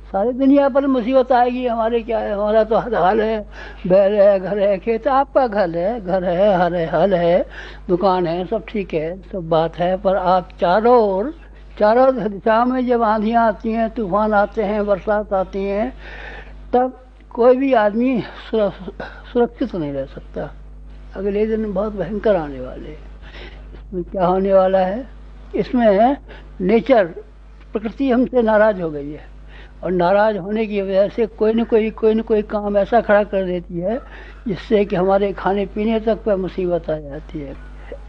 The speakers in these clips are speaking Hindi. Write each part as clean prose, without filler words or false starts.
सारी दुनिया पर मुसीबत आएगी, हमारे क्या है, हमारा तो हल है, बैल है, घर है, खेत, आपका घर है, हर है, हल है, दुकान है, सब ठीक है, सब बात है। पर आप चारों दिशा में जब आंधियां आती हैं, तूफान आते हैं, बरसात आती हैं, तब कोई भी आदमी सुरक्षित नहीं रह सकता। अगले दिन बहुत भयंकर आने वाले हैं। इसमें क्या होने वाला है, इसमें नेचर, प्रकृति हमसे नाराज हो गई है, और नाराज होने की वजह से कोई न कोई काम ऐसा खड़ा कर देती है जिससे कि हमारे खाने पीने तक पर मुसीबत आ जाती है।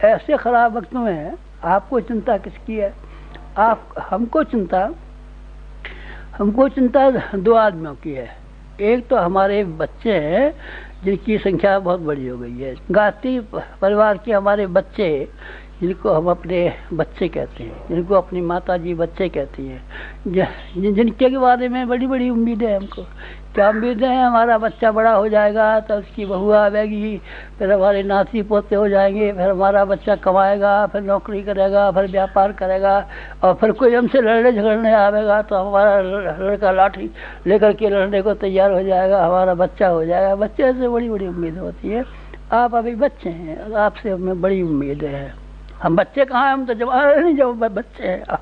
ऐसे खराब वक्त में आपको चिंता किसकी है? आप हमको चिंता दो आदमियों की है। एक तो हमारे बच्चे हैं जिनकी संख्या बहुत बड़ी हो गई है, गाती परिवार के हमारे बच्चे, जिनको हम अपने बच्चे कहते हैं, जिनको अपनी माता जी बच्चे कहती हैं, जिनके बारे में बड़ी बड़ी उम्मीदें हैं हमको। क्या उम्मीदें हैं? हमारा बच्चा बड़ा हो जाएगा तो उसकी बहू आवेगी, फिर हमारे नाती पोते हो जाएंगे, फिर हमारा बच्चा कमाएगा, फिर नौकरी करेगा, फिर व्यापार करेगा, और फिर कोई हमसे लड़ने झगड़ने आवेगा तो हमारा लड़का लाठी लेकर के लड़ने को तैयार हो जाएगा, हमारा बच्चा हो जाएगा। बच्चे से बड़ी बड़ी उम्मीद होती है। आप अभी बच्चे हैं और आपसे हमें बड़ी उम्मीदें हैं। हम बच्चे कहाँ हैं? हम तो जवान नहीं, जब बच्चे हैं।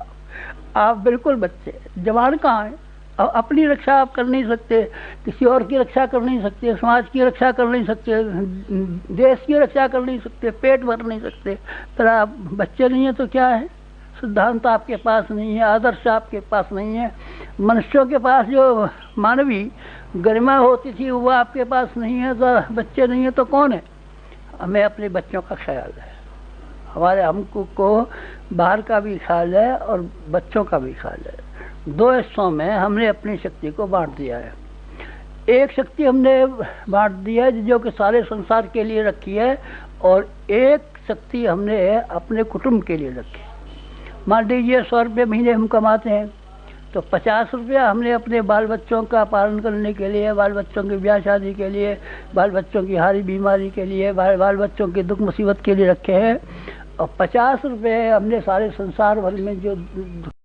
आप बिल्कुल बच्चे, जवान कहाँ हैं? अपनी रक्षा आप कर नहीं सकते, किसी और की रक्षा कर नहीं सकते, समाज की रक्षा कर नहीं सकते, देश की रक्षा कर नहीं सकते, पेट भर नहीं सकते। फिर आप बच्चे नहीं है तो क्या है? सिद्धांत आपके पास नहीं है, आदर्श आपके पास नहीं है, मनुष्यों के पास जो मानवीय गरिमा होती थी वो आपके पास नहीं है। तो बच्चे नहीं है तो कौन है? हमें अपने बच्चों का ख्याल है, हमारे हमको बाहर का भी ख्याल है और बच्चों का भी ख्याल है। दो हिस्सों में हमने अपनी शक्ति को बांट दिया है। एक शक्ति हमने बांट दी है जो कि सारे संसार के लिए रखी है, और एक शक्ति हमने अपने कुटुंब के लिए रखी। मान लीजिए 100 रुपये महीने हम कमाते हैं, तो 50 रुपया हमने अपने बाल बच्चों का पालन करने के लिए, बाल बच्चों की ब्याह शादी के लिए, बाल बच्चों की हारी बीमारी के लिए, बाल बच्चों की दुख मुसीबत के लिए रखे हैं, और 50 रुपये हमने सारे संसार भर में जो